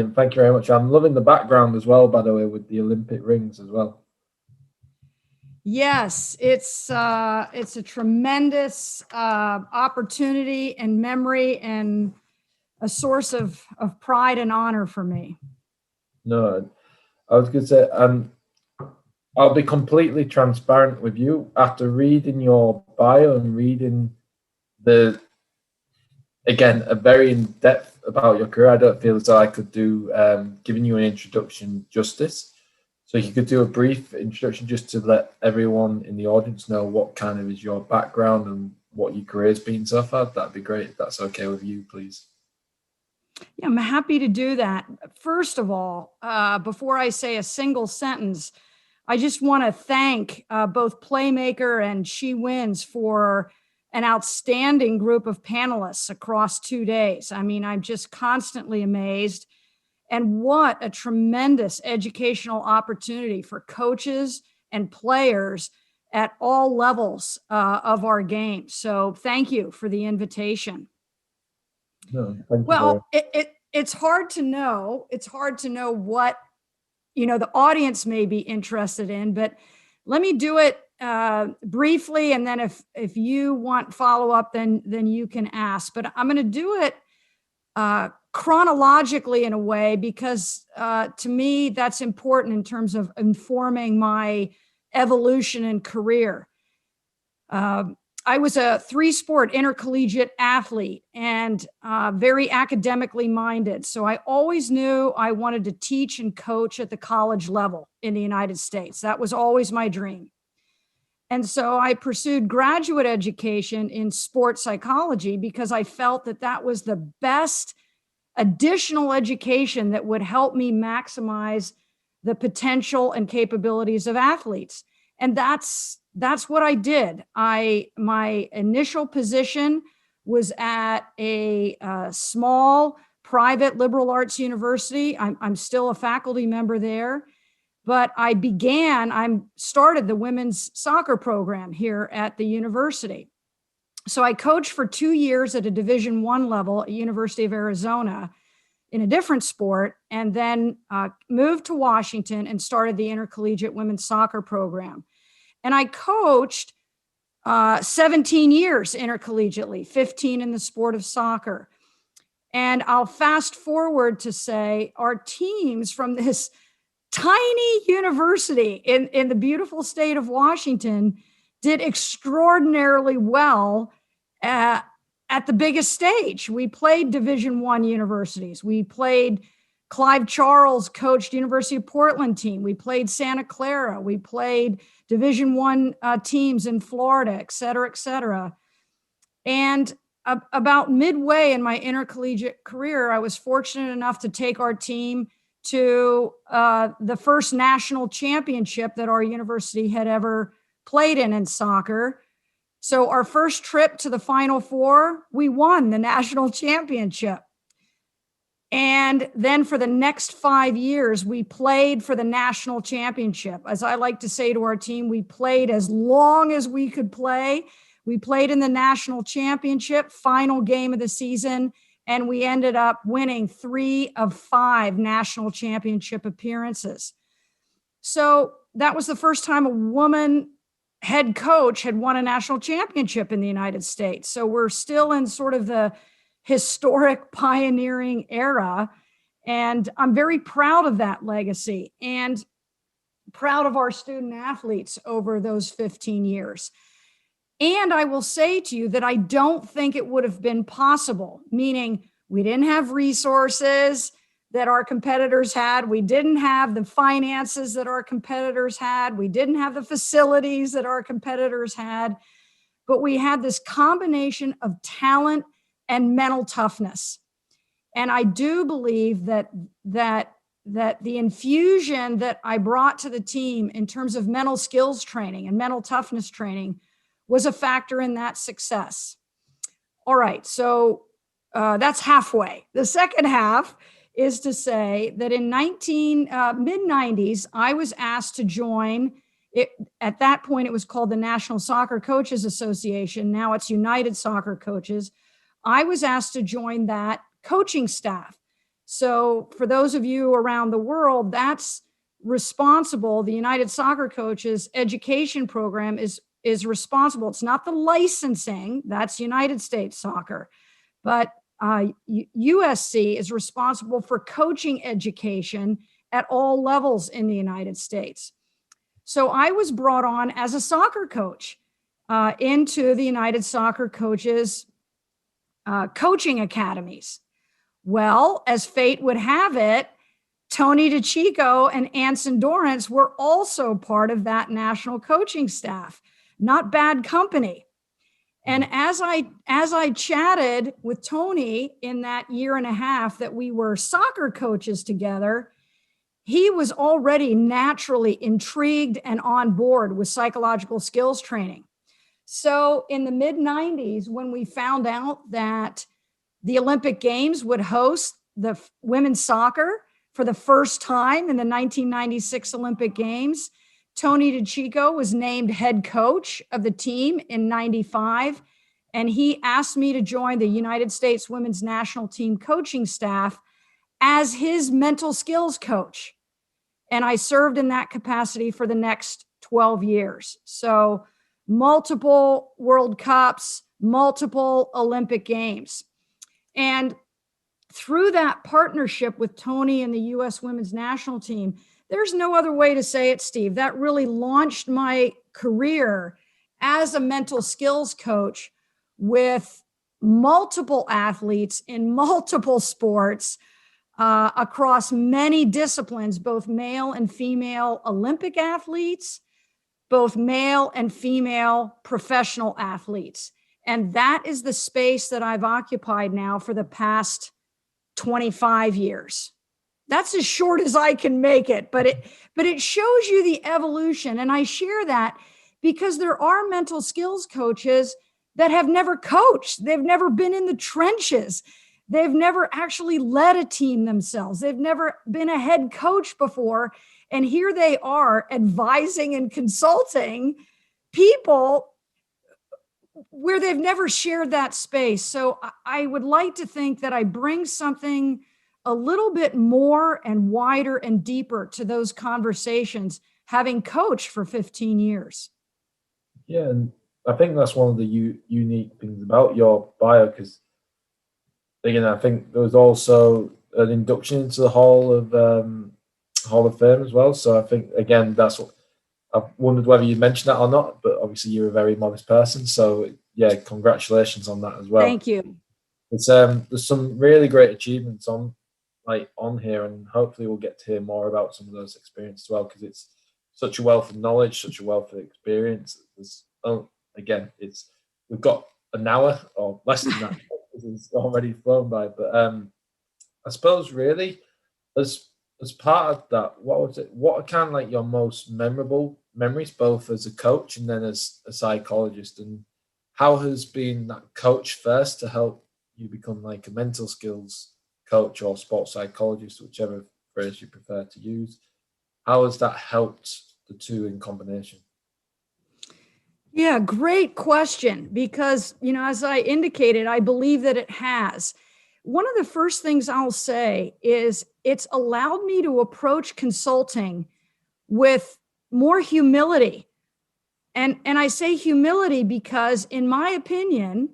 Thank you very much. I'm loving the background as well, by the way, with the Olympic rings as well. Yes, it's a tremendous opportunity and memory and a source of pride and honor for me. No, I was going to say, I'll be completely transparent with you. After reading your bio and reading again, a very in-depth about your career, I don't feel as though I could do giving you an introduction justice. So you could do a brief introduction just to let everyone in the audience know what kind of is your background and what your career's been so far. That'd be great if that's okay with you, please. Yeah, I'm happy to do that. First of all, before I say a single sentence, I just want to thank both Playmaker and She Wins for an outstanding group of panelists across 2 days. I mean, I'm just constantly amazed. And what a tremendous educational opportunity for coaches and players at all levels of our game. So thank you for the invitation. No, thank you. Well, it's hard to know. It's hard to know what, the audience may be interested in, but let me do it briefly. And then if you want follow up, then you can ask, but I'm going to do it chronologically in a way, because to me, that's important in terms of informing my evolution and career. I was a 3-sport intercollegiate athlete and very academically minded. So I always knew I wanted to teach and coach at the college level in the United States. That was always my dream. And so I pursued graduate education in sports psychology because I felt that that was the best additional education that would help me maximize the potential and capabilities of athletes. And that's what I did. My initial position was at a small private liberal arts university. I'm still a faculty member there, but I started the women's soccer program here at the university. So I coached for 2 years at a Division I level at University of Arizona in a different sport, and then moved to Washington and started the intercollegiate women's soccer program. And I coached 17 years intercollegiately, 15 in the sport of soccer. And I'll fast forward to say our teams from this tiny university in the beautiful state of Washington did extraordinarily well at the biggest stage. We played Division I universities. We played Clive Charles coached University of Portland team. We played Santa Clara. We played Division I teams in Florida, et cetera, et cetera. And about midway in my intercollegiate career, I was fortunate enough to take our team to the first national championship that our university had ever played in soccer. So our first trip to the Final Four, we won the national championship. And then for the next 5 years, we played for the national championship. As I like to say to our team, we played as long as we could play. We played in the national championship, final game of the season, and we ended up winning 3 of 5 national championship appearances. So that was the first time a woman head coach had won a national championship in the United States. So we're still in sort of the historic pioneering era. And I'm very proud of that legacy and proud of our student athletes over those 15 years. And I will say to you that I don't think it would have been possible, meaning we didn't have resources that our competitors had. We didn't have the finances that our competitors had. We didn't have the facilities that our competitors had, but we had this combination of talent and mental toughness. And I do believe that the infusion that I brought to the team in terms of mental skills training and mental toughness training was a factor in that success. All right, so that's halfway. The second half is to say that in mid-90s, I was asked to join it. At that point, it was called the National Soccer Coaches Association. Now it's United Soccer Coaches. I was asked to join that coaching staff. So for those of you around the world, that's responsible. The United Soccer Coaches education program is responsible. It's not the licensing, that's United States Soccer, but USC is responsible for coaching education at all levels in the United States. So I was brought on as a soccer coach into the United Soccer Coaches coaching academies. Well, as fate would have it, Tony DeChico and Anson Dorrance were also part of that national coaching staff. Not bad company. And as I chatted with Tony in that year and a half that we were soccer coaches together, he was already naturally intrigued and on board with psychological skills training. So in the mid-90s, when we found out that the Olympic Games would host the women's soccer for the first time in the 1996 Olympic Games, Tony DeChico was named head coach of the team in 95. And he asked me to join the United States women's national team coaching staff as his mental skills coach. And I served in that capacity for the next 12 years. So multiple World Cups, multiple Olympic Games. And through that partnership with Tony and the U.S. women's national team, there's no other way to say it, Steve, that really launched my career as a mental skills coach with multiple athletes in multiple sports across many disciplines, both male and female Olympic athletes, both male and female professional athletes. And that is the space that I've occupied now for the past 25 years. That's as short as I can make it, but it shows you the evolution. And I share that because there are mental skills coaches that have never coached. They've never been in the trenches. They've never actually led a team themselves. They've never been a head coach before. And here they are advising and consulting people where they've never shared that space. So I would like to think that I bring something a little bit more and wider and deeper to those conversations, having coached for 15 years. Yeah, and I think that's one of the unique things about your bio, because again, I think there was also an induction into the Hall of Fame as well. So I think, again, that's what I've wondered whether you mentioned that or not, but obviously you're a very modest person. So yeah, congratulations on that as well. Thank you. It's there's some really great achievements on here, and hopefully we'll get to hear more about some of those experiences as well, because it's such a wealth of knowledge, such a wealth of experience. We've got an hour or less than that. It's already flown by, but I suppose really as part of that, what are kind of like your most memorable memories, both as a coach and then as a psychologist, and how has been that coach first to help you become like a mental skills coach or sports psychologist, whichever phrase you prefer to use? How has that helped the two in combination? Yeah, great question. Because, as I indicated, I believe that it has. One of the first things I'll say is it's allowed me to approach consulting with more humility. And I say humility because, in my opinion,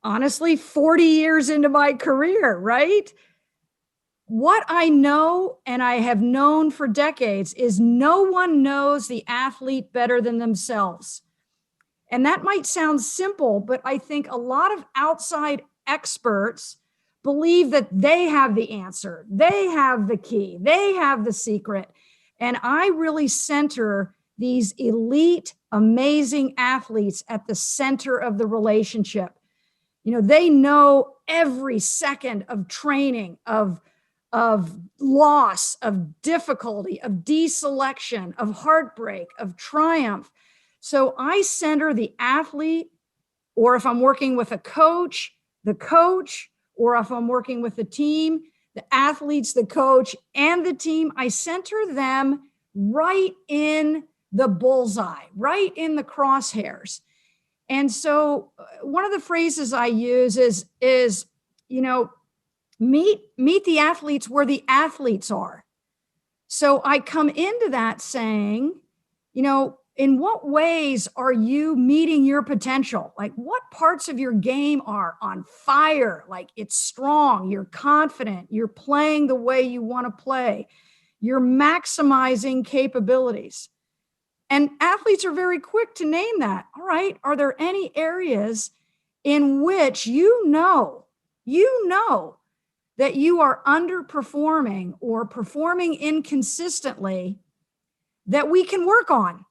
honestly, 40 years into my career, right? What I know, and I have known for decades, is no one knows the athlete better than themselves. And that might sound simple, but I think a lot of outside experts believe that they have the answer. They have the key. They have the secret. And I really center these elite, amazing athletes at the center of the relationship. They know every second of training, of loss, of difficulty, of deselection, of heartbreak, of triumph. So I center the athlete, or if I'm working with a coach, the coach, or if I'm working with a team, the athletes, the coach, and the team, I center them right in the bullseye, right in the crosshairs. And so one of the phrases I use is Meet the athletes where the athletes are. So I come into that saying, in what ways are you meeting your potential? Like, what parts of your game are on fire? Like, it's strong, you're confident, you're playing the way you want to play, you're maximizing capabilities. And athletes are very quick to name that. All right, are there any areas in which you know that you are underperforming or performing inconsistently that we can work on?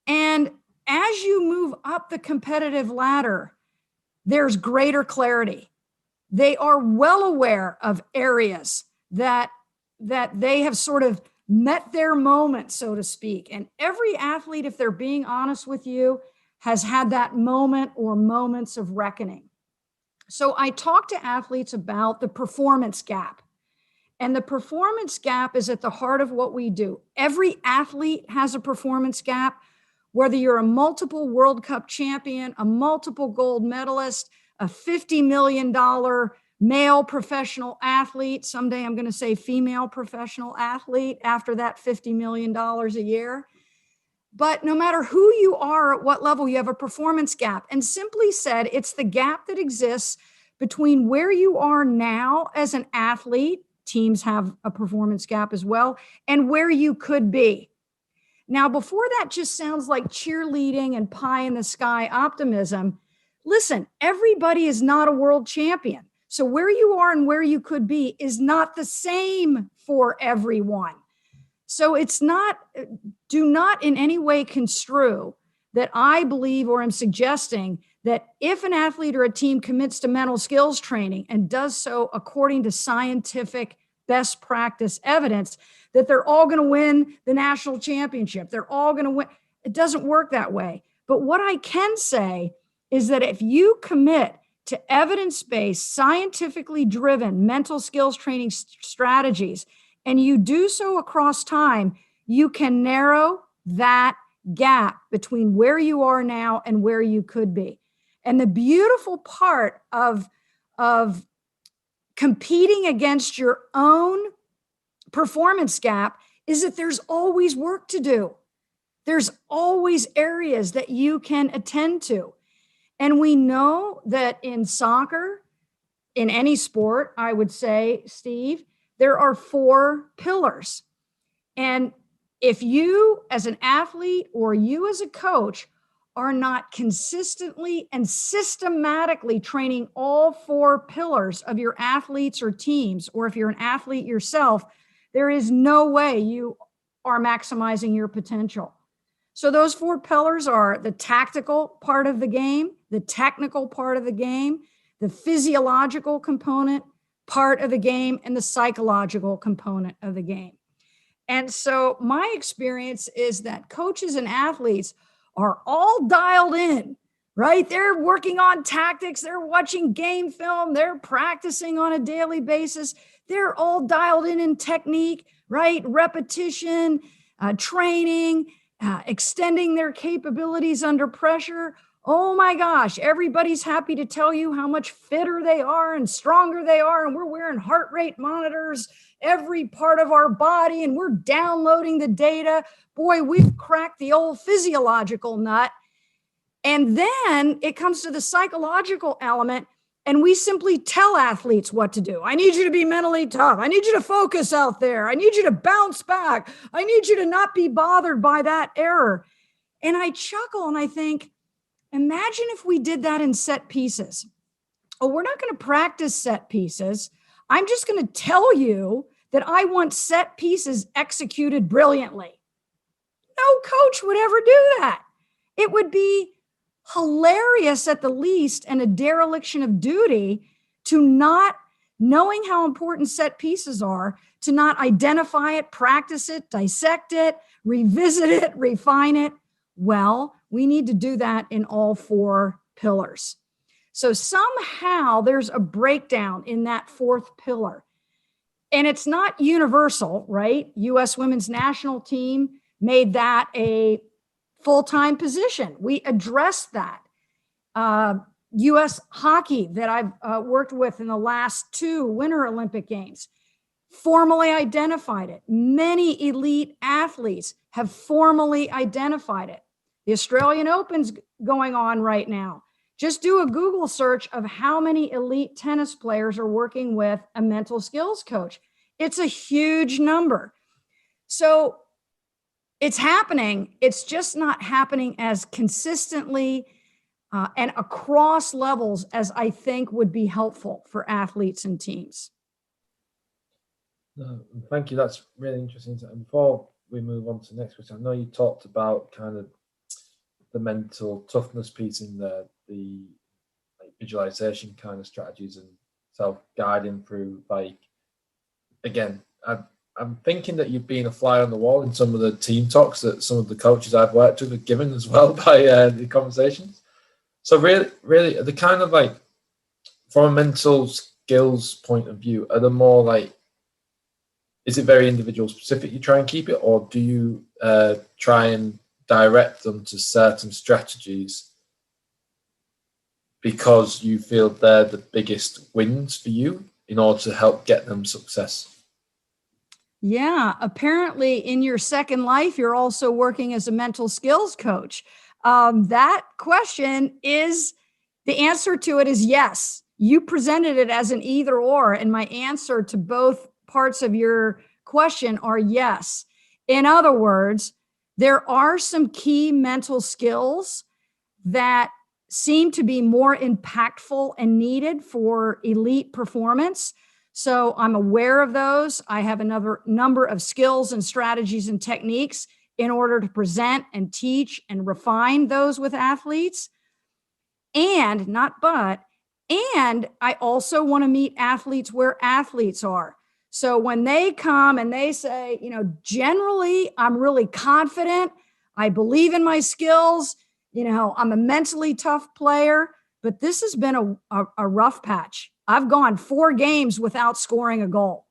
And as you move up the competitive ladder, there's greater clarity. They are well aware of areas that they have sort of met their moment, so to speak. And every athlete, if they're being honest with you, has had that moment or moments of reckoning. So I talk to athletes about the performance gap. And the performance gap is at the heart of what we do. Every athlete has a performance gap, whether you're a multiple World Cup champion, a multiple gold medalist, a $50 million male professional athlete. Someday I'm going to say female professional athlete after that $50 million a year. But no matter who you are, at what level, you have a performance gap. And simply said, it's the gap that exists between where you are now as an athlete, teams have a performance gap as well, and where you could be. Now, before that just sounds like cheerleading and pie in the sky optimism, listen, everybody is not a world champion. So where you are and where you could be is not the same for everyone. So do not in any way construe that I believe or am suggesting that if an athlete or a team commits to mental skills training and does so according to scientific best practice evidence, that they're all going to win the national championship. They're all going to win. It doesn't work that way. But what I can say is that if you commit to evidence-based, scientifically driven mental skills training strategies, and you do so across time, you can narrow that gap between where you are now and where you could be. And the beautiful part of competing against your own performance gap is that there's always work to do. There's always areas that you can attend to. And we know that in soccer, in any sport, I would say, Steve, there are 4 pillars. And if you as an athlete or you as a coach are not consistently and systematically training all 4 pillars of your athletes or teams, or if you're an athlete yourself, there is no way you are maximizing your potential. So those 4 pillars are the tactical part of the game, the technical part of the game, the physiological component part of the game, and the psychological component of the game. And so my experience is that coaches and athletes are all dialed in, right? They're working on tactics, they're watching game film, they're practicing on a daily basis. They're all dialed in technique, right? Repetition, training, extending their capabilities under pressure. Oh my gosh, everybody's happy to tell you how much fitter they are and stronger they are. And we're wearing heart rate monitors every part of our body, and we're downloading the data. Boy, we've cracked the old physiological nut. And then it comes to the psychological element, and we simply tell athletes what to do. I need you to be mentally tough. I need you to focus out there. I need you to bounce back. I need you to not be bothered by that error. And I chuckle and I think, imagine if we did that in set pieces. Oh, we're not going to practice set pieces. I'm just going to tell you that I want set pieces executed brilliantly. No coach would ever do that. It would be hilarious at the least, and a dereliction of duty to not, knowing how important set pieces are, to not identify it, practice it, dissect it, revisit it, refine it. Well, we need to do that in all 4 pillars. So somehow there's a breakdown in that 4th pillar. And it's not universal, right? U.S. women's national team made that a full-time position. We addressed that. U.S. hockey that I've worked with in the last 2 Winter Olympic Games formally identified it. Many elite athletes have formally identified it. The Australian Open's going on right now. Just do a Google search of how many elite tennis players are working with a mental skills coach. It's a huge number. So it's happening. It's just not happening as consistently and across levels as I think would be helpful for athletes and teams. Thank you. That's really interesting. And before we move on to the next question, I know you talked about kind of the mental toughness piece in the like visualization kind of strategies and self-guiding through, like, again, I'm thinking that you've been a fly on the wall in some of the team talks that some of the coaches I've worked with have given as well by the conversations. So really, the kind of like, from a mental skills point of view, are there more like, is it very individual specific you try and keep it, or do you try and direct them to certain strategies because you feel they're the biggest wins for you in order to help get them success? Yeah, apparently in your second life, you're also working as a mental skills coach. That question is, the answer to it is yes. You presented it as an either or, and my answer to both parts of your question are yes. In other words, there are some key mental skills that seem to be more impactful and needed for elite performance. So I'm aware of those. I have another number of skills and strategies and techniques in order to present and teach and refine those with athletes. And I also want to meet athletes where athletes are. So when they come and they say, generally, I'm really confident, I believe in my skills, I'm a mentally tough player, but this has been a rough patch. I've gone 4 games without scoring a goal.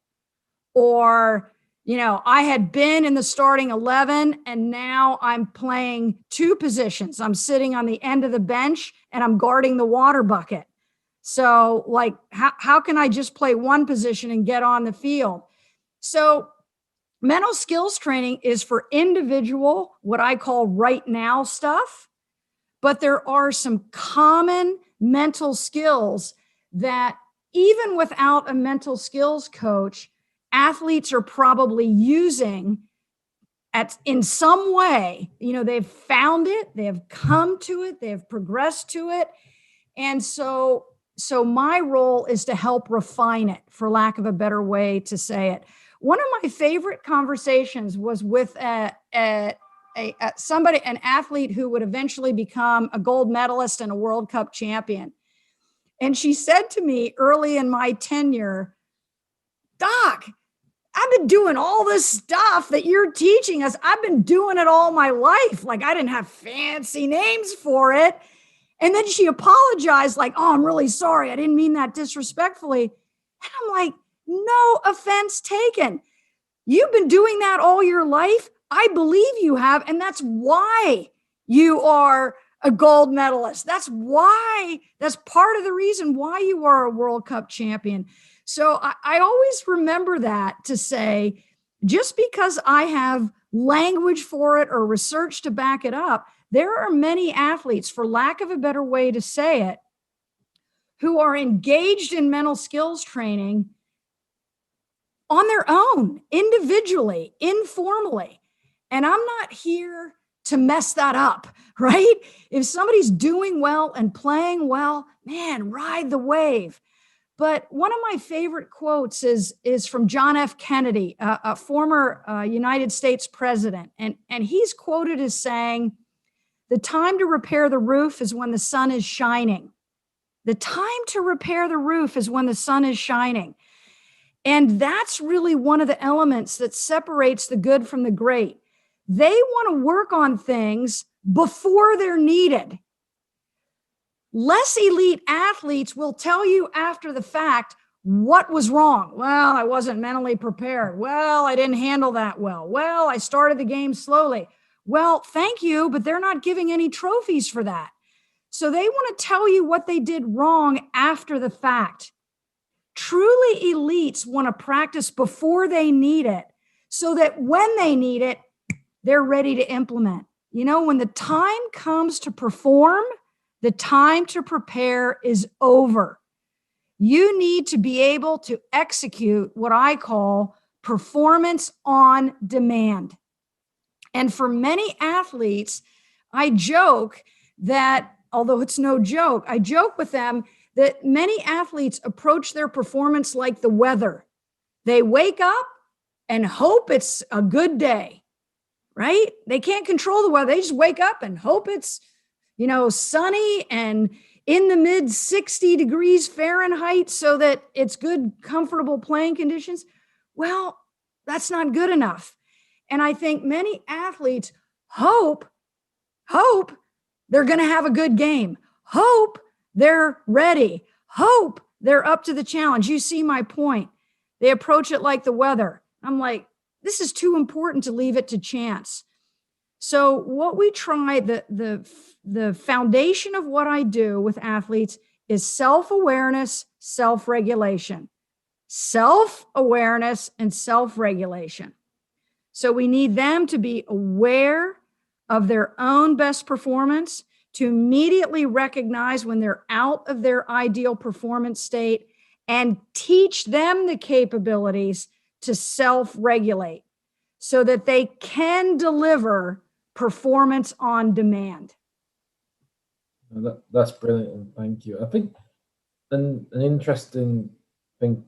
Or, I had been in the starting 11 and now I'm playing 2 positions. I'm sitting on the end of the bench and I'm guarding the water bucket. So like, how can I just play one position and get on the field? So mental skills training is for individual, what I call right now stuff, but there are some common mental skills that even without a mental skills coach, athletes are probably using in some way. They've found it, they have come to it, they have progressed to it. And so my role is to help refine it, for lack of a better way to say it. One of my favorite conversations was with an athlete who would eventually become a gold medalist and a World Cup champion. And she said to me early in my tenure, "Doc, I've been doing all this stuff that you're teaching us. I've been doing it all my life. Like, I didn't have fancy names for it." And then she apologized, like, "Oh, I'm really sorry. I didn't mean that disrespectfully." And I'm like, no offense taken. You've been doing that all your life. I believe you have. And that's why you are a gold medalist. That's part of the reason why you are a World Cup champion. So I always remember that, to say, just because I have language for it or research to back it up, there are many athletes, for lack of a better way to say it, who are engaged in mental skills training on their own, individually, informally. And I'm not here to mess that up, right? If somebody's doing well and playing well, man, ride the wave. But one of my favorite quotes is from John F. Kennedy, a former United States president. And he's quoted as saying, "The time to repair the roof is when the sun is shining." The time to repair the roof is when the sun is shining. And that's really one of the elements that separates the good from the great. They want to work on things before they're needed. Less elite athletes will tell you after the fact what was wrong. "Well, I wasn't mentally prepared. Well, I didn't handle that well. Well, I started the game slowly." Well, thank you, but they're not giving any trophies for that. So they want to tell you what they did wrong after the fact. Truly elites want to practice before they need it so that when they need it, they're ready to implement. You know, when the time comes to perform, the time to prepare is over. You need to be able to execute what I call performance on demand. And for many athletes, I joke that, although it's no joke, I joke with them that many athletes approach their performance like the weather. They wake up and hope it's a good day, right? They can't control the weather. They just wake up and hope it's, sunny and in the mid 60 degrees Fahrenheit so that it's good, comfortable playing conditions. Well, that's not good enough. And I think many athletes hope they're going to have a good game, hope they're ready, hope they're up to the challenge. You see my point. They approach it like the weather. I'm like, this is too important to leave it to chance. So what we try, the foundation of what I do with athletes is self-awareness, self-regulation. Self-awareness and self-regulation. So we need them to be aware of their own best performance, to immediately recognize when they're out of their ideal performance state, and teach them the capabilities to self-regulate so that they can deliver performance on demand. That's brilliant, and thank you. I think an interesting thing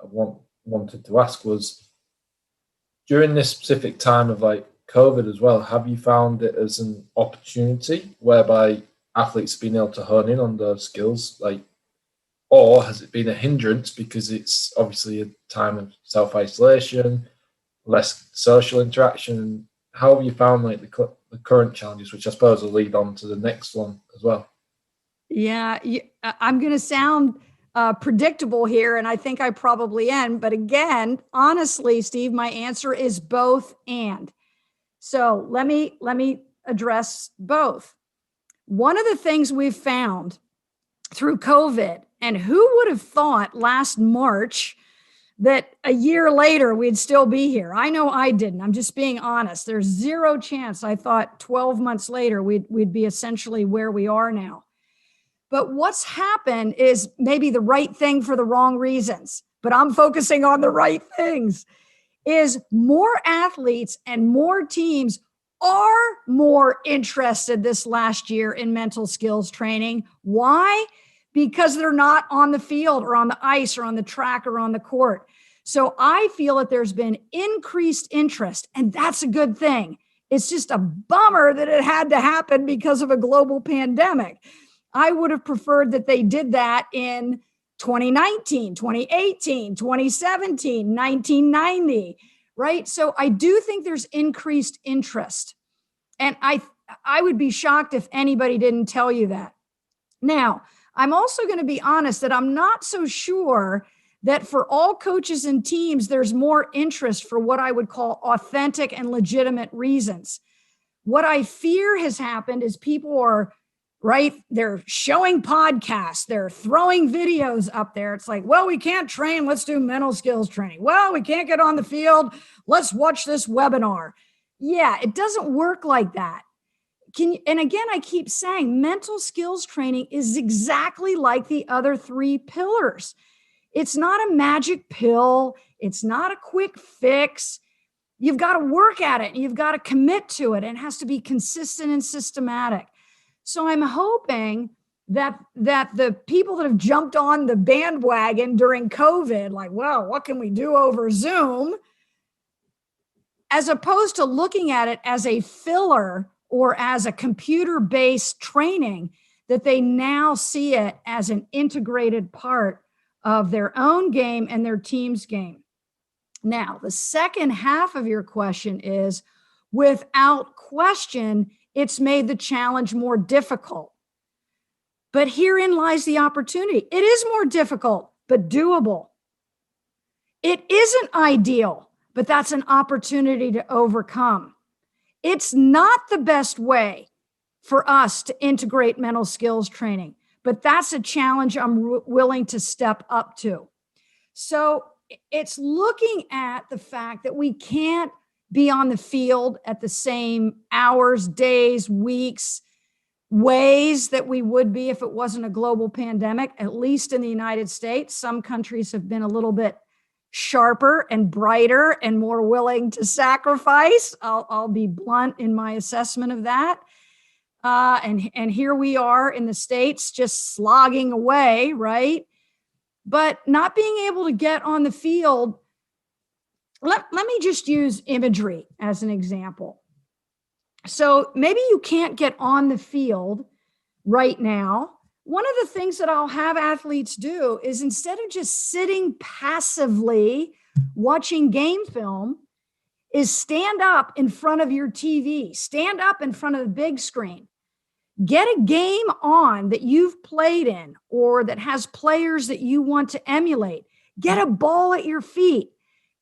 I wanted to ask was, during this specific time of like COVID as well, have you found it as an opportunity whereby athletes have been able to hone in on those skills, or has it been a hindrance because it's obviously a time of self-isolation, less social interaction? How have you found the current challenges, which I suppose will lead on to the next one as well? Yeah, I'm going to sound predictable here, and I think I probably am. But again, honestly, Steve, my answer is both and. So let me address both. One of the things we've found through COVID, and who would have thought last March that a year later we'd still be here? I know I didn't. I'm just being honest. There's zero chance I thought 12 months later we'd be essentially where we are now. But what's happened is maybe the right thing for the wrong reasons, but I'm focusing on the right things, is more athletes and more teams are more interested this last year in mental skills training. Why? Because they're not on the field or on the ice or on the track or on the court. So I feel that there's been increased interest, and that's a good thing. It's just a bummer that it had to happen because of a global pandemic. I would have preferred that they did that in 2019, 2018, 2017, 1990, right? So I do think there's increased interest. And I would be shocked if anybody didn't tell you that. Now, I'm also going to be honest that I'm not so sure that for all coaches and teams, there's more interest for what I would call authentic and legitimate reasons. What I fear has happened is people are, right, they're showing podcasts, they're throwing videos up there. It's like, well, we can't train, let's do mental skills training. Well, we can't get on the field, let's watch this webinar. Yeah, it doesn't work like that. And again, I keep saying mental skills training is exactly like the other three pillars. It's not a magic pill. It's not a quick fix. You've got to work at it. You've got to commit to it. And it has to be consistent and systematic. So I'm hoping that the people that have jumped on the bandwagon during COVID, like, well, what can we do over Zoom? As opposed to looking at it as a filler or as a computer-based training, that they now see it as an integrated part of their own game and their team's game. Now, the second half of your question is, without question, it's made the challenge more difficult. But herein lies the opportunity. It is more difficult, but doable. It isn't ideal, but that's an opportunity to overcome. It's not the best way, for us to integrate mental skills training, but that's a challenge I'm willing to step up to. So it's looking at the fact that we can't be on the field at the same hours, days, weeks, ways that we would be if it wasn't a global pandemic, at least in the United States. Some countries have been a little bit sharper and brighter and more willing to sacrifice. I'll be blunt in my assessment of that. And here we are in the States just slogging away, right? But not being able to get on the field. Let me just use imagery as an example. So maybe you can't get on the field right now. One of the things that I'll have athletes do is, instead of just sitting passively watching game film, is stand up in front of your TV, stand up in front of the big screen, get a game on that you've played in or that has players that you want to emulate, get a ball at your feet.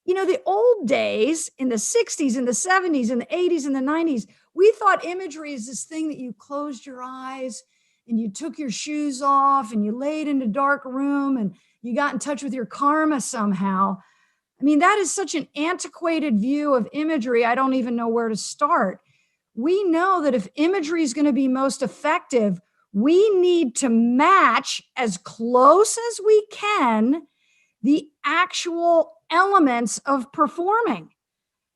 You know, the old days in the 60s and the 70s and the 80s and the 90s, we thought imagery is this thing that you closed your eyes and you took your shoes off and you laid in a dark room and you got in touch with your karma somehow. I mean, that is such an antiquated view of imagery. I don't even know where to start. We know that if imagery is going to be most effective, we need to match as close as we can the actual elements of performing.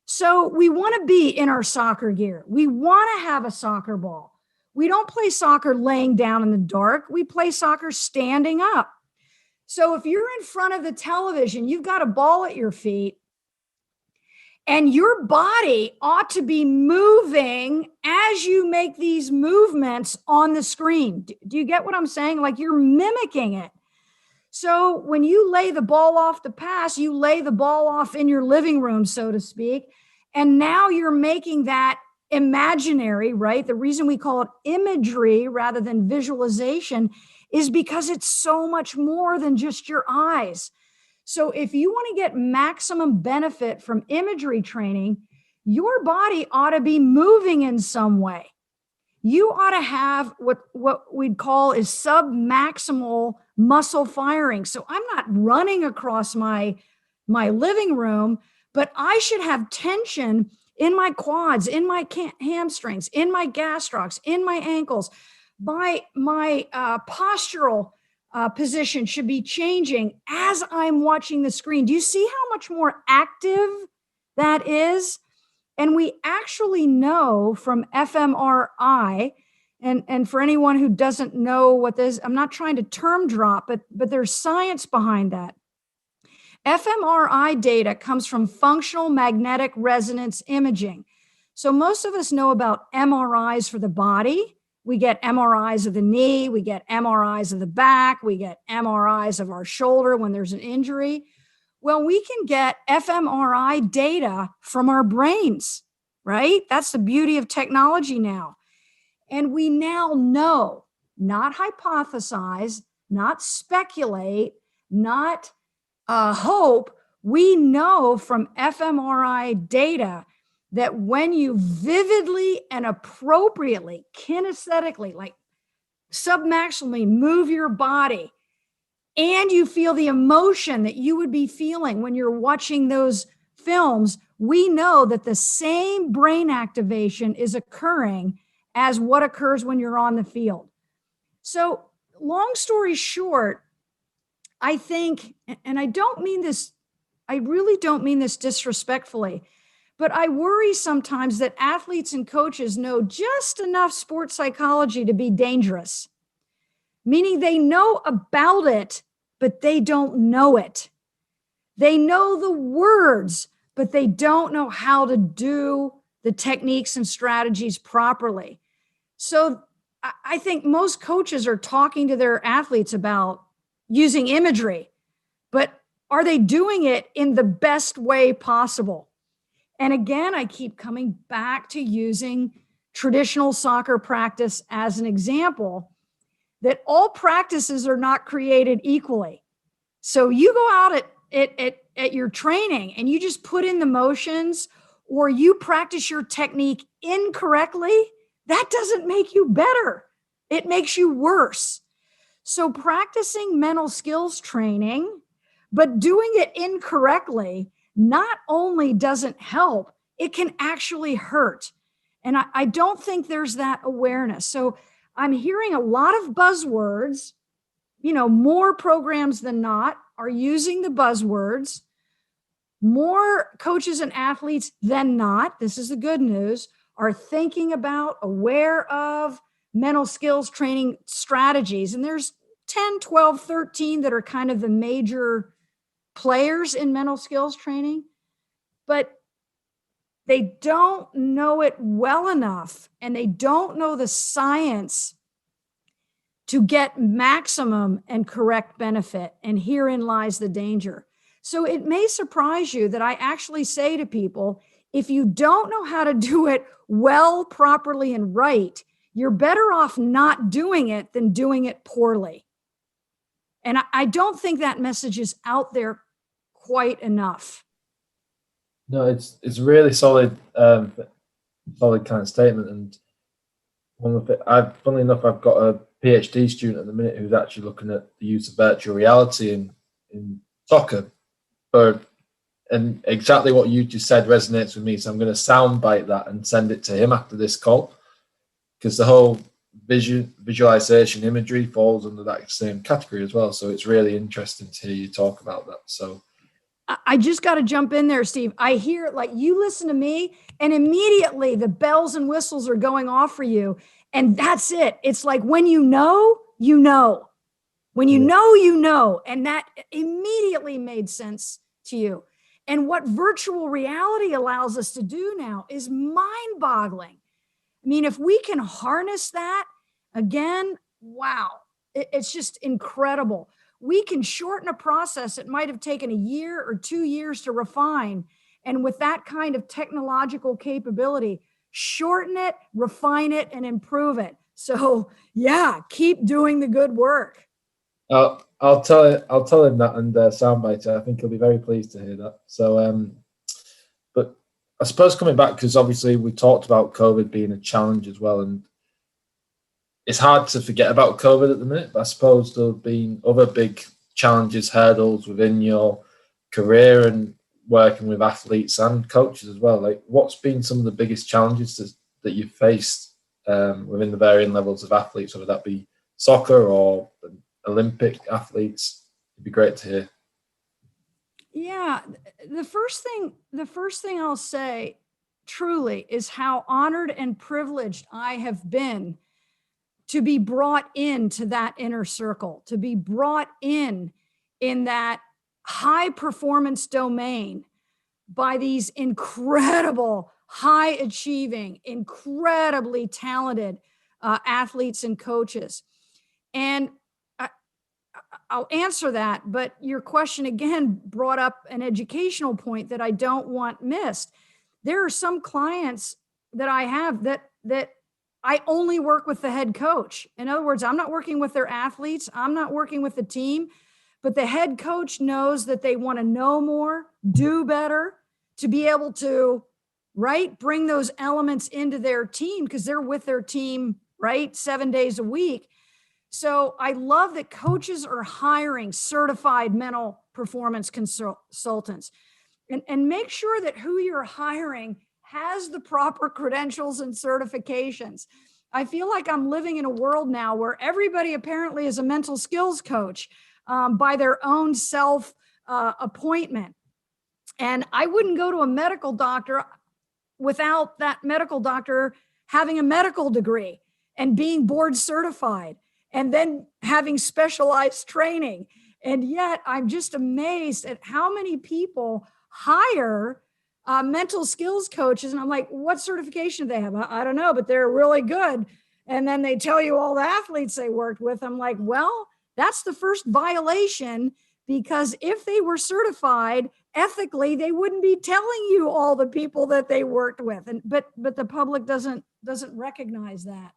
So we want to be in our soccer gear. We want to have a soccer ball. We don't play soccer laying down in the dark. We play soccer standing up. So if you're in front of the television, you've got a ball at your feet, and your body ought to be moving as you make these movements on the screen. Do you get what I'm saying? Like, you're mimicking it. So when you lay the ball off to pass, you lay the ball off in your living room, so to speak. And now you're making that imaginary, right? The reason we call it imagery rather than visualization is because it's so much more than just your eyes. So if you want to get maximum benefit from imagery training, your body ought to be moving in some way. You ought to have what we'd call is submaximal muscle firing. So I'm not running across my living room, but I should have tension in my quads, in my hamstrings, in my gastrocs, in my ankles. My postural position should be changing as I'm watching the screen. Do you see how much more active that is? And we actually know from fMRI, and for anyone who doesn't know what this, I'm not trying to term drop, but there's science behind that. fMRI data comes from functional magnetic resonance imaging. So most of us know about MRIs for the body. We get MRIs of the knee, we get MRIs of the back, we get MRIs of our shoulder when there's an injury. Well, we can get fMRI data from our brains, right? That's the beauty of technology now. And we now know, not hypothesize, not speculate, not hope. We know from fMRI data that when you vividly and appropriately, kinesthetically, like submaximally move your body, and you feel the emotion that you would be feeling when you're watching those films, we know that the same brain activation is occurring as what occurs when you're on the field. So long story short, I think, and I really don't mean this disrespectfully, but I worry sometimes that athletes and coaches know just enough sports psychology to be dangerous, meaning they know about it, but they don't know it. They know the words, but they don't know how to do the techniques and strategies properly. So I think most coaches are talking to their athletes about using imagery, but are they doing it in the best way possible? And again, I keep coming back to using traditional soccer practice as an example, that all practices are not created equally. So you go out at your training and you just put in the motions, or you practice your technique incorrectly, that doesn't make you better. It makes you worse. So practicing mental skills training, but doing it incorrectly, not only doesn't help, it can actually hurt. And I don't think there's that awareness. So I'm hearing a lot of buzzwords, more programs than not are using the buzzwords. More coaches and athletes than not, this is the good news, are thinking about, aware of mental skills training strategies. And there's 10, 12, 13 that are kind of the major players in mental skills training, but they don't know it well enough, and they don't know the science to get maximum and correct benefit. And herein lies the danger. So it may surprise you that I actually say to people, if you don't know how to do it well, properly, and right, you're better off not doing it than doing it poorly. And I don't think that message is out there quite enough. No, it's really solid, solid kind of statement. And one of the, funnily enough, I've got a PhD student at the minute who's actually looking at the use of virtual reality in soccer. And exactly what you just said resonates with me. So I'm going to soundbite that and send it to him after this call, because the whole visualization imagery falls under that same category as well. So it's really interesting to hear you talk about that. So I just got to jump in there, Steve. I hear, like, you listen to me and immediately the bells and whistles are going off for you. And that's it. It's like, when you know, you know. When you know, you know. And that immediately made sense to you. And what virtual reality allows us to do now is mind-boggling. I mean, if we can harness that, again, wow, it's just incredible. We can shorten a process that might have taken a year or 2 years to refine. And with that kind of technological capability, shorten it, refine it, and improve it. So yeah, keep doing the good work. I'll tell him that and soundbite it. I think he'll be very pleased to hear that. So, but I suppose coming back, because obviously we talked about COVID being a challenge as well, and it's hard to forget about COVID at the minute. But I suppose there have been other big challenges, hurdles within your career and working with athletes and coaches as well. Like, what's been some of the biggest challenges that you've faced within the varying levels of athletes, whether that be soccer or Olympic athletes? It'd be great to hear. Yeah, the first thing I'll say truly is how honored and privileged I have been to be brought into that inner circle, to be brought in that high performance domain by these incredible, high achieving, incredibly talented athletes and coaches. And I'll answer that, but your question again brought up an educational point that I don't want missed. There are some clients that I have that I only work with the head coach. In other words, I'm not working with their athletes. I'm not working with the team, but the head coach knows that they want to know more, do better, to be able to, right, bring those elements into their team, because they're with their team, right, 7 days a week. So I love that coaches are hiring certified mental performance consultants, and make sure that who you're hiring has the proper credentials and certifications. I feel like I'm living in a world now where everybody apparently is a mental skills coach by their own self appointment. And I wouldn't go to a medical doctor without that medical doctor having a medical degree and being board certified, and then having specialized training. And yet I'm just amazed at how many people hire mental skills coaches. And I'm like, what certification do they have? I don't know, but they're really good. And then they tell you all the athletes they worked with. I'm like, well, that's the first violation, because if they were certified ethically, they wouldn't be telling you all the people that they worked with. But the public doesn't recognize that.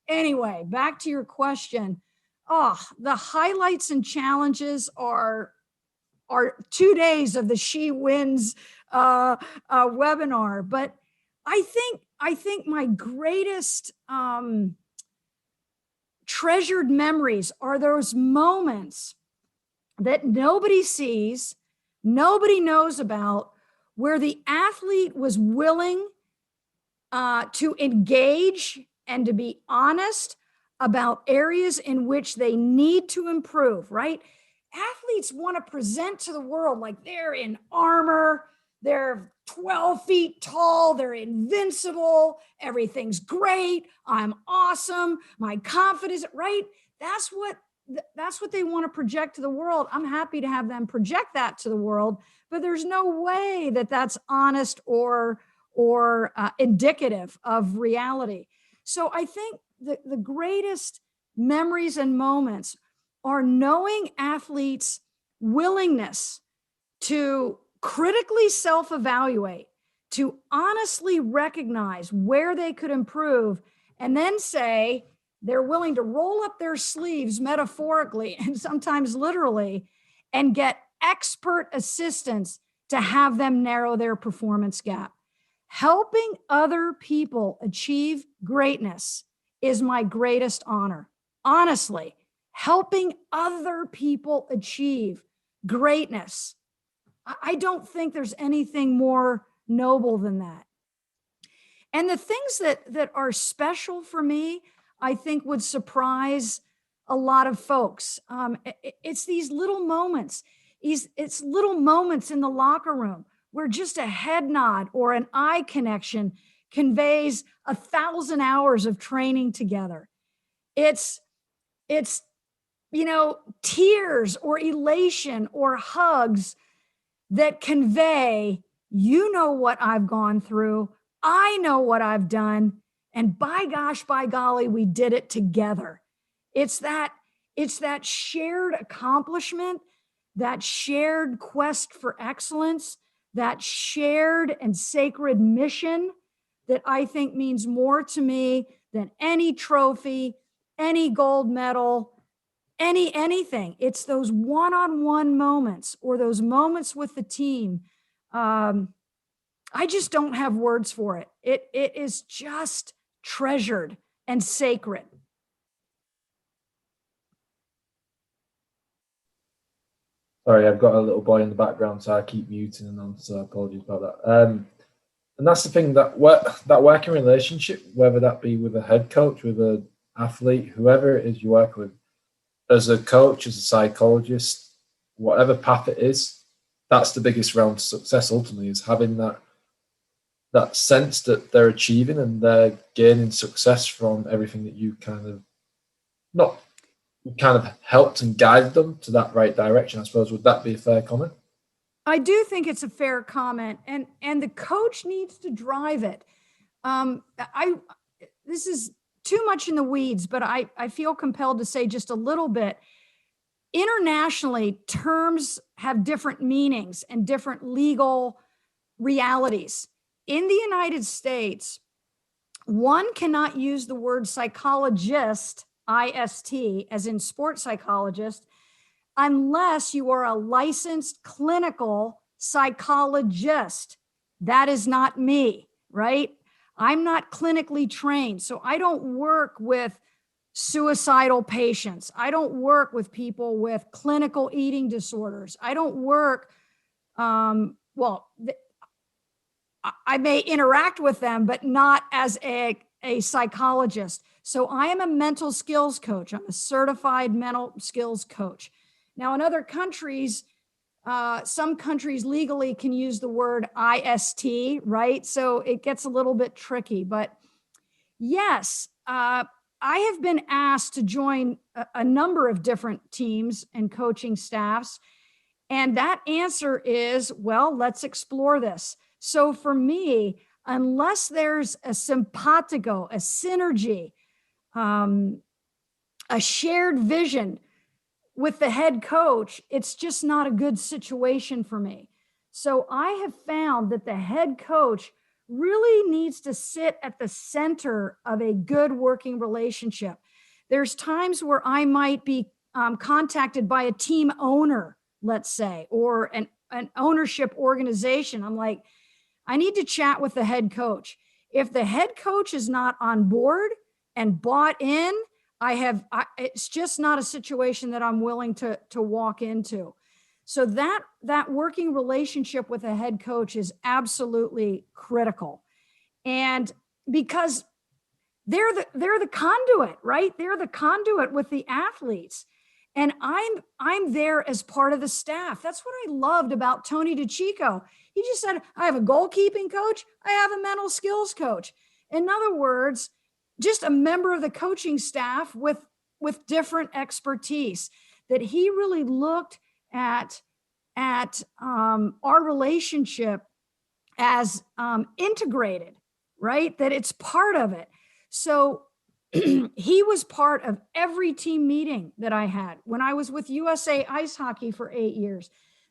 Anyway, back to your question. The highlights and challenges are 2 days of the She Wins webinar. But I think I think my greatest treasured memories are those moments that nobody sees, nobody knows about, where the athlete was willing to engage and to be honest about areas in which they need to improve, right? Athletes want to present to the world like they're in armor, they're 12 feet tall, they're invincible, everything's great, I'm awesome, my confidence, right? That's what they want to project to the world. I'm happy to have them project that to the world, but there's no way that that's honest or indicative of reality. So I think the greatest memories and moments are knowing athletes' willingness to critically self-evaluate, to honestly recognize where they could improve, and then say they're willing to roll up their sleeves metaphorically and sometimes literally and get expert assistance to have them narrow their performance gap. Helping other people achieve greatness is my greatest honor. Honestly, helping other people achieve greatness. I don't think there's anything more noble than that. And the things that are special for me, I think would surprise a lot of folks. It's these little moments. It's little moments in the locker room where just a head nod or an eye connection conveys 1,000 hours of training together. It's tears or elation or hugs that convey, you know what I've gone through, I know what I've done, and by gosh, by golly, we did it together. It's that shared accomplishment, that shared quest for excellence, that shared and sacred mission that I think means more to me than any trophy, any gold medal, anything. It's those one-on-one moments or those moments with the team. I just don't have words for it. It is just treasured and sacred. Sorry, I've got a little boy in the background, so I keep muting and on, so apologies about that. And that's the thing, that working relationship, whether that be with a head coach, with an athlete, whoever it is you work with, as a coach, as a psychologist, whatever path it is, that's the biggest round to success ultimately, is having that sense that they're achieving and they're gaining success from everything that you kind of helped and guided them to that right direction, I suppose. Would that be a fair comment? I do think it's a fair comment, and the coach needs to drive it. This is too much in the weeds, but I feel compelled to say just a little bit. Internationally, terms have different meanings and different legal realities. In the United States, one cannot use the word psychologist, IST, as in sports psychologist, unless you are a licensed clinical psychologist. That is not me, right? I'm not clinically trained, so I don't work with suicidal patients. I don't work with people with clinical eating disorders. I don't work, I may interact with them, but not as a psychologist. So I am a mental skills coach. I'm a certified mental skills coach. Now, in other countries, some countries legally can use the word IST, right? So it gets a little bit tricky. But yes, I have been asked to join a number of different teams and coaching staffs. And that answer is, well, let's explore this. So for me, unless there's a simpatico, a synergy, a shared vision with the head coach, it's just not a good situation for me. So I have found that the head coach really needs to sit at the center of a good working relationship. There's times where I might be contacted by a team owner, let's say, or an ownership organization. I'm like, I need to chat with the head coach. If the head coach is not on board and bought in, it's just not a situation that I'm willing to walk into. So that working relationship with a head coach is absolutely critical. And because they're the conduit, right? They're the conduit with the athletes. And I'm there as part of the staff. That's what I loved about Tony DeCicco. He just said, I have a goalkeeping coach. I have a mental skills coach. In other words, just a member of the coaching staff with different expertise, that he really looked at our relationship as integrated, right? That it's part of it. So he was part of every team meeting that I had when I was with USA Ice Hockey for 8 years.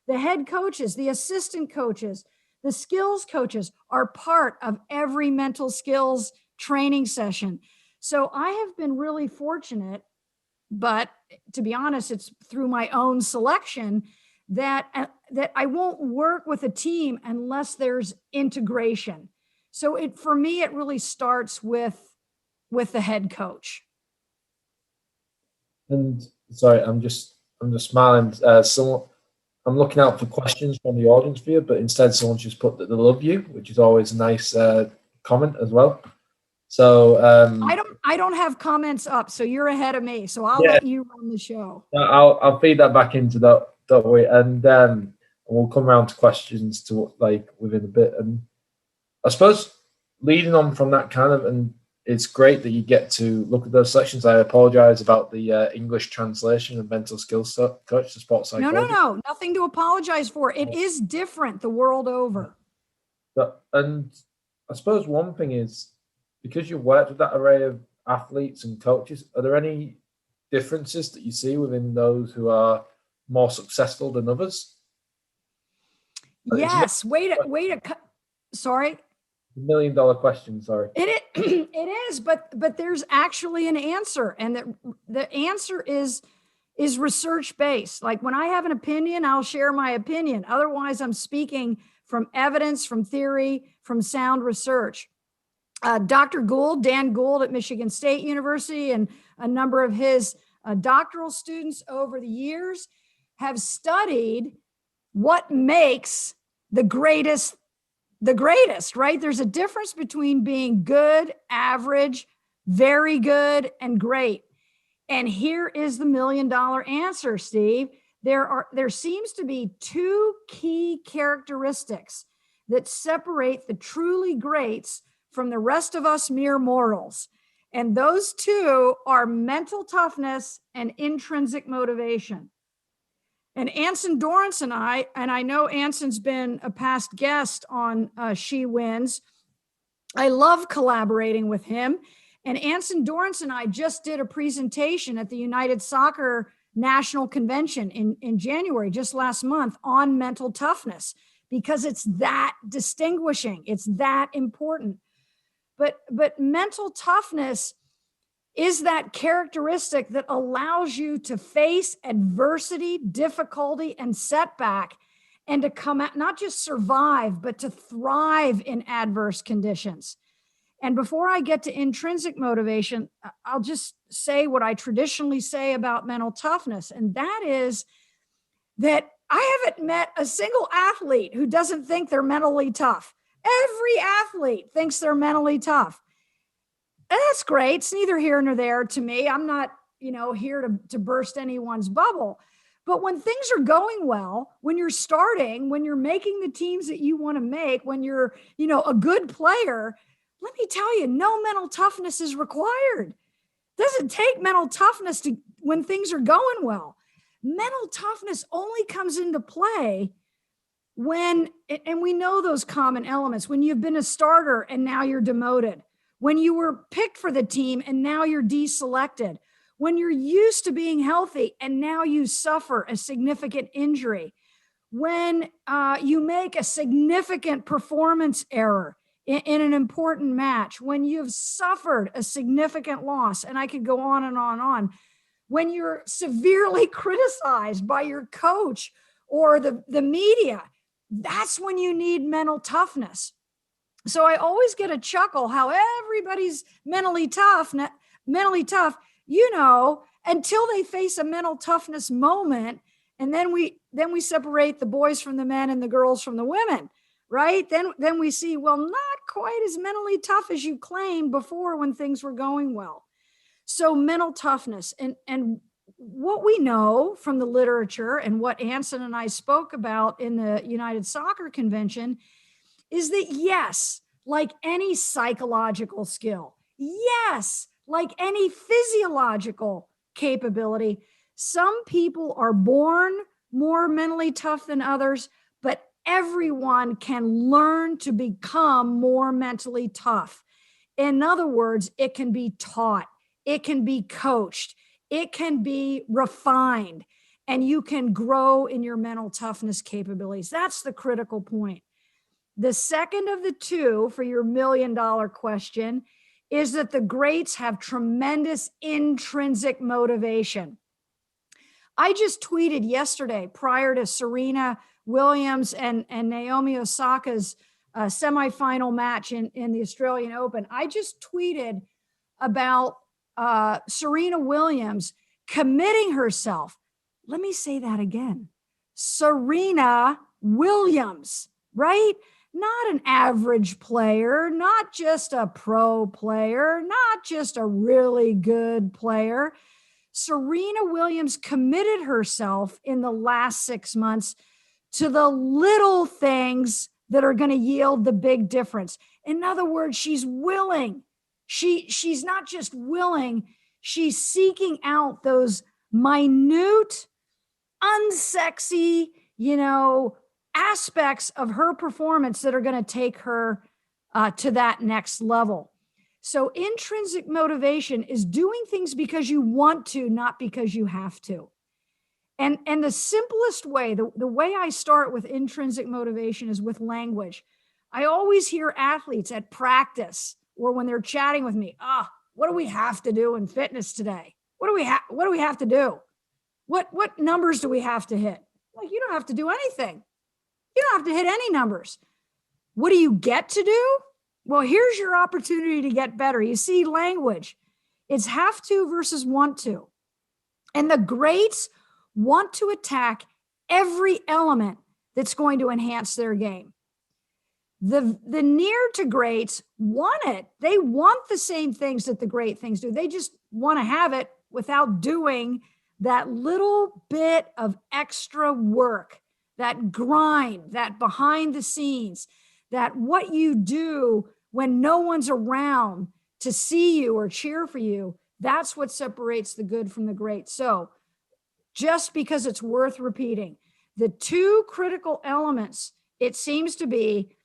The head coaches, the assistant coaches, the skills coaches are part of every mental skills training session. So I have been really fortunate, but to be honest, it's through my own selection that I won't work with a team unless there's integration. So for me, it really starts with the head coach. And sorry, I'm just smiling. I'm looking out for questions from the audience here, but instead someone's just put that they love you, which is always a nice comment as well. So I don't have comments up, so you're ahead of me. So I'll let you run the show. I'll feed that back into that way, and we'll come around to questions to within a bit. And I suppose leading on from that and it's great that you get to look at those sections. I apologize about the English translation of mental skills coach to sports psychology. No, nothing to apologize for. It is different the world over. And I suppose one thing is, because you've worked with that array of athletes and coaches, are there any differences that you see within those who are more successful than others? Yes. Sorry. $1 million question. Sorry. It is, but there's actually an answer, and the answer is research based. Like when I have an opinion, I'll share my opinion. Otherwise, I'm speaking from evidence, from theory, from sound research. Dr. Gould, Dan Gould at Michigan State University, and a number of his doctoral students over the years have studied what makes the greatest, right? There's a difference between being good, average, very good, and great. And here is the $1 million answer, Steve. There seems to be two key characteristics that separate the truly greats from the rest of us mere mortals. And those two are mental toughness and intrinsic motivation. And Anson Dorrance and I know Anson's been a past guest on She Wins. I love collaborating with him. And Anson Dorrance and I just did a presentation at the United Soccer National Convention in January, just last month, on mental toughness, because it's that distinguishing. It's that important. But mental toughness is that characteristic that allows you to face adversity, difficulty, and setback, and to come out, not just survive, but to thrive in adverse conditions. And before I get to intrinsic motivation, I'll just say what I traditionally say about mental toughness. And that is that I haven't met a single athlete who doesn't think they're mentally tough. Every athlete thinks they're mentally tough. And that's great. It's neither here nor there to me. I'm not, here to burst anyone's bubble. But when things are going well, when you're starting, when you're making the teams that you want to make, when you're, a good player, let me tell you, no mental toughness is required. It doesn't take mental toughness when things are going well. Mental toughness only comes into play when, and we know those common elements, when you've been a starter and now you're demoted, when you were picked for the team and now you're deselected, when you're used to being healthy and now you suffer a significant injury, when you make a significant performance error in an important match, when you've suffered a significant loss, and I could go on and on and on, when you're severely criticized by your coach or the media, that's when you need mental toughness. So I always get a chuckle how everybody's mentally tough, until they face a mental toughness moment. And then we separate the boys from the men and the girls from the women, right? Then we see, well, not quite as mentally tough as you claimed before when things were going well. So mental toughness, and what we know from the literature and what Anson and I spoke about in the United Soccer Convention is that, yes, like any psychological skill, yes, like any physiological capability, some people are born more mentally tough than others, but everyone can learn to become more mentally tough. In other words, it can be taught, it can be coached, it can be refined, and you can grow in your mental toughness capabilities. That's the critical point. The second of the two for your $1 million question is that the greats have tremendous intrinsic motivation. I just tweeted yesterday, prior to Serena Williams and Naomi Osaka's semifinal match in the Australian Open, I just tweeted about Serena Williams committing herself. Let me say that again. Serena Williams, right? Not an average player, not just a pro player, not just a really good player. Serena Williams committed herself in the last 6 months to the little things that are going to yield the big difference. In other words, she's willing. She's not just willing, she's seeking out those minute, unsexy, aspects of her performance that are going to take her to that next level. So intrinsic motivation is doing things because you want to, not because you have to. And the simplest way, the way I start with intrinsic motivation is with language. I always hear athletes at practice or when they're chatting with me, what do we have to do in fitness today? What do we have to do? What numbers do we have to hit? Like, you don't have to do anything. You don't have to hit any numbers. What do you get to do? Well, here's your opportunity to get better. You see, language, it's have to versus want to. And the greats want to attack every element that's going to enhance their game. The near to greats want it. They want the same things that the great things do. They just want to have it without doing that little bit of extra work, that grind, that behind the scenes, that what you do when no one's around to see you or cheer for you. That's what separates the good from the great. So just because it's worth repeating, the two critical elements, it seems to be,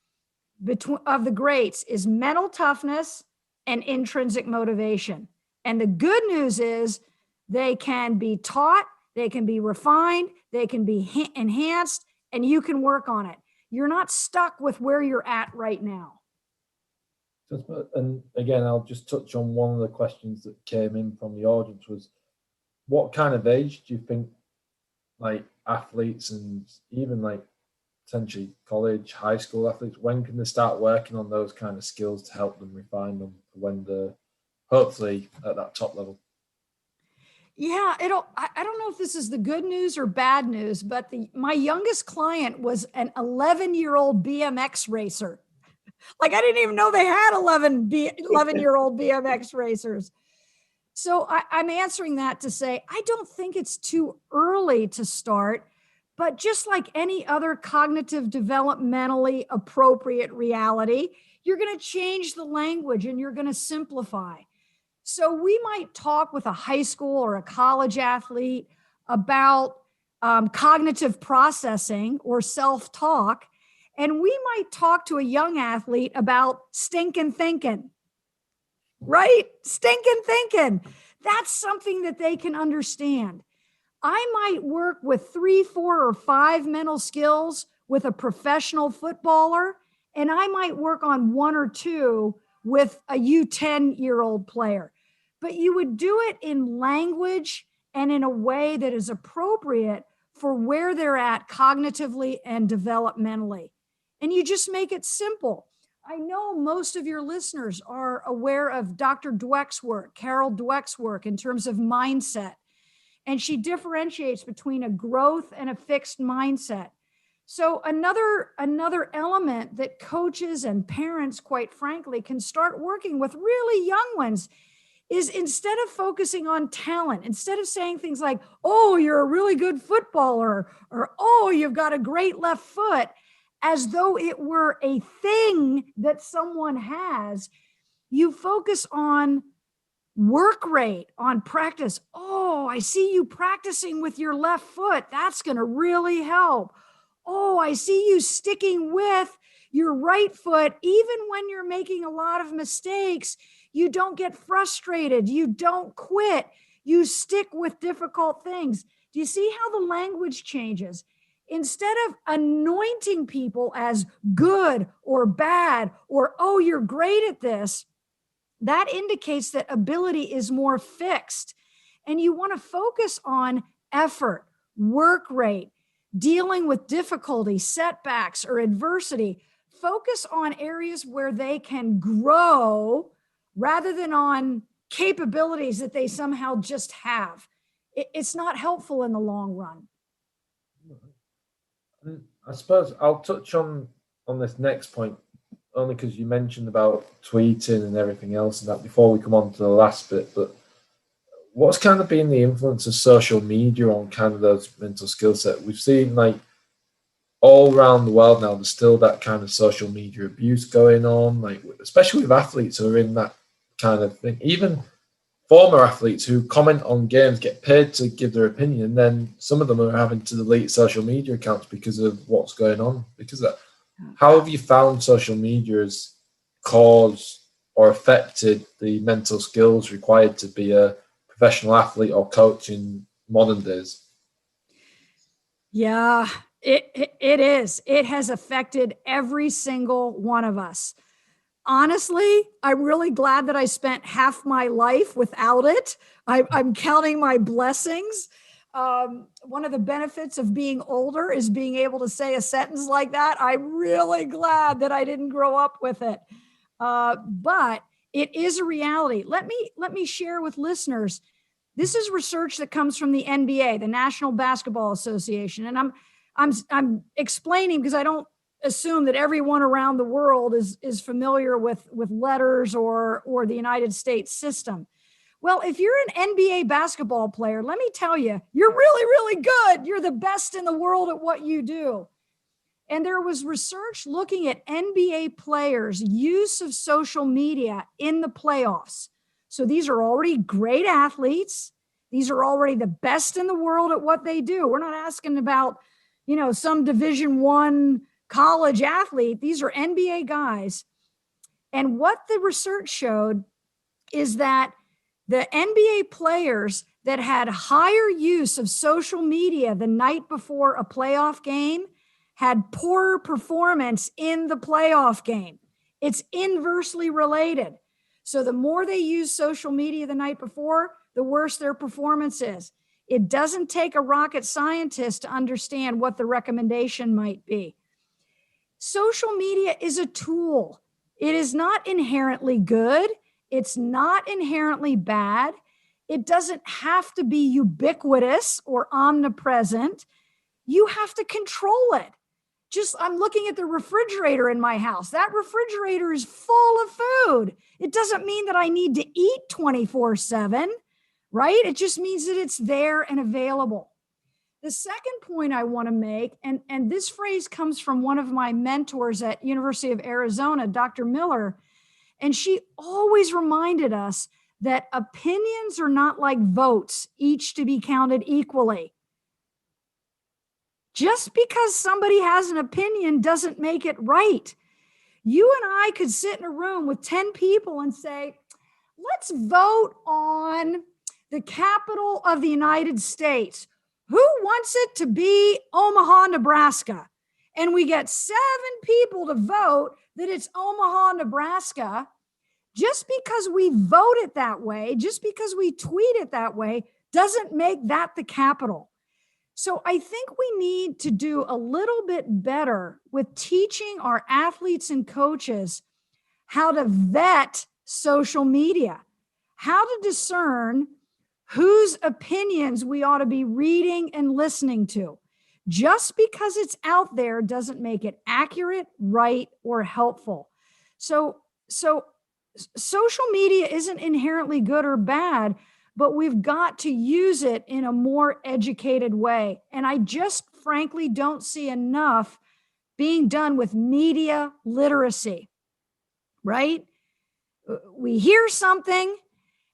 of the greats is mental toughness and intrinsic motivation. And the good news is they can be taught, they can be refined, they can be enhanced, and you can work on it. You're not stuck with where you're at right now. And again, I'll just touch on one of the questions that came in from the audience was, what kind of age do you think like athletes and even like potentially college, high school athletes, when can they start working on those kind of skills to help them refine them when they're hopefully at that top level? Yeah, I don't know if this is the good news or bad news, but my youngest client was an 11-year-old BMX racer. Like, I didn't even know they had 11-year-old BMX racers. So I'm answering that to say, I don't think it's too early to start, but just like any other cognitive developmentally appropriate reality, you're going to change the language and you're going to simplify. So we might talk with a high school or a college athlete about cognitive processing or self-talk, and we might talk to a young athlete about stinking thinking, right? Stinking thinking. That's something that they can understand. I might work with 3, 4, or 5 mental skills with a professional footballer, and I might work on 1 or 2 with a U10-year-old player. But you would do it in language and in a way that is appropriate for where they're at cognitively and developmentally. And you just make it simple. I know most of your listeners are aware of Dr. Dweck's work, Carol Dweck's work in terms of mindset. And she differentiates between a growth and a fixed mindset. So another element that coaches and parents, quite frankly, can start working with really young ones is, instead of focusing on talent, instead of saying things like, oh, you're a really good footballer, or oh, you've got a great left foot, as though it were a thing that someone has, you focus on work rate, on practice. Oh, I see you practicing with your left foot. That's going to really help. Oh, I see you sticking with your right foot. Even when you're making a lot of mistakes, you don't get frustrated. You don't quit. You stick with difficult things. Do you see how the language changes? Instead of anointing people as good or bad, or, oh, you're great at this, that indicates that ability is more fixed. And you want to focus on effort, work rate, dealing with difficulty, setbacks, or adversity. Focus on areas where they can grow rather than on capabilities that they somehow just have. It's not helpful in the long run. I suppose I'll touch on this next point, only because you mentioned about tweeting and everything else and that before we come on to the last bit. But what's kind of been the influence of social media on kind of those mental skill set? We've seen, like, all around the world now, there's still that kind of social media abuse going on, like especially with athletes who are in that kind of thing. Even former athletes who comment on games get paid to give their opinion, and then some of them are having to delete social media accounts because of what's going on. Because of that. How have you found social media has caused or affected the mental skills required to be a professional athlete or coach in modern days? Yeah, it is. It has affected every single one of us. Honestly, I'm really glad that I spent half my life without it. I'm counting my blessings. One of the benefits of being older is being able to say a sentence like that. I'm really glad that I didn't grow up with it. But it is a reality. Let me share with listeners. This is research that comes from the NBA, the National Basketball Association, and I'm explaining because I don't assume that everyone around the world is familiar with letters or the United States system. Well, if you're an NBA basketball player, let me tell you, you're really, really good. You're the best in the world at what you do. And there was research looking at NBA players' use of social media in the playoffs. So these are already great athletes. These are already the best in the world at what they do. We're not asking about, some Division I college athlete. These are NBA guys. And what the research showed is that the NBA players that had higher use of social media the night before a playoff game had poorer performance in the playoff game. It's inversely related. So the more they use social media the night before, the worse their performance is. It doesn't take a rocket scientist to understand what the recommendation might be. Social media is a tool. It is not inherently good. It's not inherently bad. It doesn't have to be ubiquitous or omnipresent. You have to control it. I'm looking at the refrigerator in my house. That refrigerator is full of food. It doesn't mean that I need to eat 24/7, right? It just means that it's there and available. The second point I want to make, and this phrase comes from one of my mentors at University of Arizona, Dr. Miller, and she always reminded us that opinions are not like votes, each to be counted equally. Just because somebody has an opinion doesn't make it right. You and I could sit in a room with 10 people and say, let's vote on the capital of the United States. Who wants it to be Omaha, Nebraska? And we get 7 people to vote that it's Omaha, Nebraska. Just because we vote it that way, just because we tweet it that way, doesn't make that the capital. So I think we need to do a little bit better with teaching our athletes and coaches how to vet social media, how to discern whose opinions we ought to be reading and listening to. Just because it's out there doesn't make it accurate, right, or helpful. So social media isn't inherently good or bad, but we've got to use it in a more educated way. And I just frankly don't see enough being done with media literacy, right? We hear something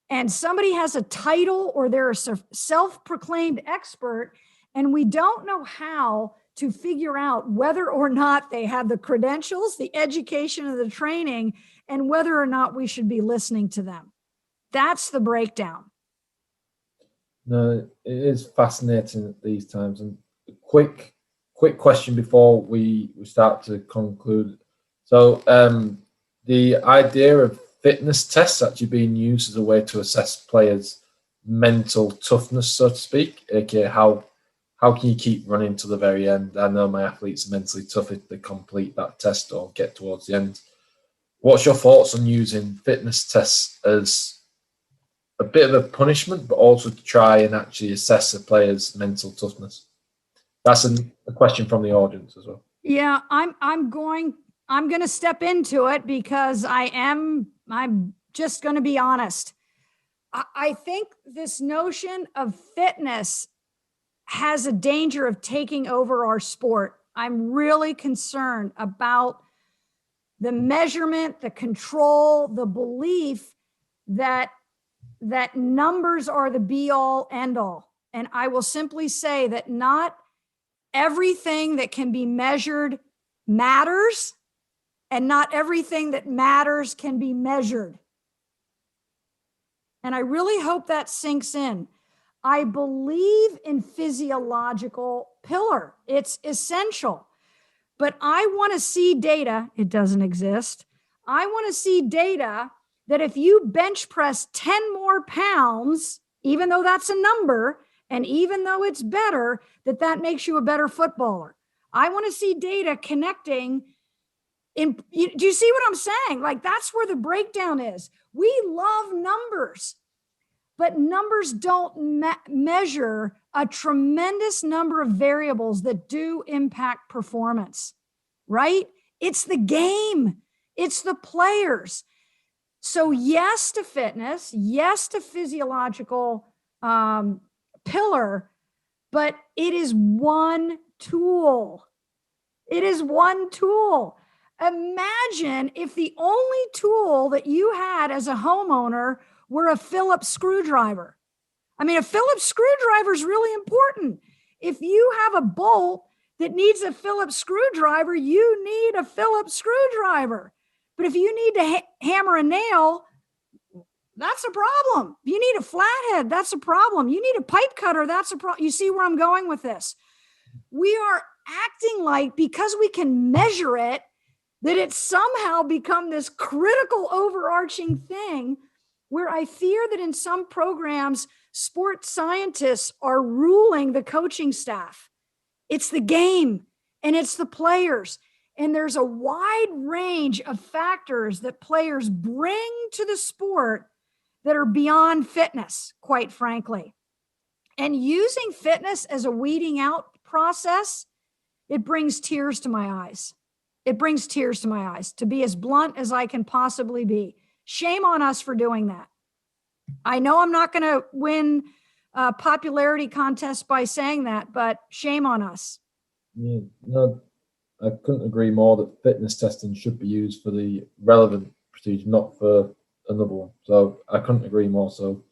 and somebody has a title or they're a self-proclaimed expert, and we don't know how to figure out whether or not they have the credentials, the education, and the training, and whether or not we should be listening to them. That's the breakdown. No, it is fascinating at these times. And a quick question before we start to conclude. So the idea of fitness tests actually being used as a way to assess players' mental toughness, so to speak, aka how can you keep running to the very end? I know my athletes are mentally tough if they complete that test or get towards the end. What's your thoughts on using fitness tests as a bit of a punishment, but also to try and actually assess a player's mental toughness? That's a question from the audience as well. Yeah, I'm going to step into it because I'm just going to be honest. I think this notion of fitness has a danger of taking over our sport. I'm really concerned about the measurement, the control, the belief that numbers are the be all end all. And I will simply say that not everything that can be measured matters, and not everything that matters can be measured. And I really hope that sinks in. I believe in physiological pillar. It's essential. But I want to see data. It doesn't exist. I want to see data that if you bench press 10 more pounds, even though that's a number, and even though it's better, that makes you a better footballer. I want to see data connecting. Do you see what I'm saying? Like, that's where the breakdown is. We love numbers, but numbers don't measure a tremendous number of variables that do impact performance, right? It's the game. It's the players. So yes to fitness, yes to physiological pillar, but it is one tool. It is one tool. Imagine if the only tool that you had as a homeowner were a Phillips screwdriver. I mean, a Phillips screwdriver is really important. If you have a bolt that needs a Phillips screwdriver, you need a Phillips screwdriver. But if you need to hammer a nail, that's a problem. If you need a flathead, that's a problem. You need a pipe cutter, that's a problem. You see where I'm going with this? We are acting like, because we can measure it, that it's somehow become this critical overarching thing, where I fear that in some programs, sports scientists are ruling the coaching staff. It's the game and it's the players. And there's a wide range of factors that players bring to the sport that are beyond fitness, quite frankly. And using fitness as a weeding out process, it brings tears to my eyes. It brings tears to my eyes, to be as blunt as I can possibly be. Shame on us for doing that. I know I'm not going to win a popularity contest by saying that, but shame on us. Yeah, no, I couldn't agree more that fitness testing should be used for the relevant procedure, not for another one. So I couldn't agree more. So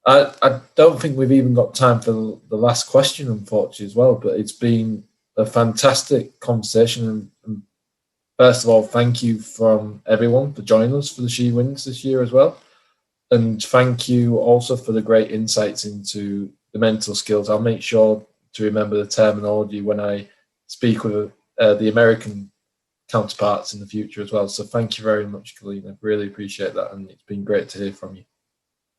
I don't think we've even got time for the last question, unfortunately, as well. But it's been a fantastic conversation. And first of all, thank you from everyone for joining us for the She Wins this year as well. And thank you also for the great insights into the mental skills. I'll make sure to remember the terminology when I speak with the American counterparts in the future as well. So thank you very much, Colleen. I really appreciate that. And it's been great to hear from you.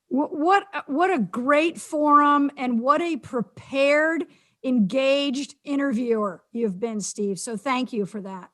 What a great forum, and what a prepared, engaged interviewer you've been, Steve. So thank you for that.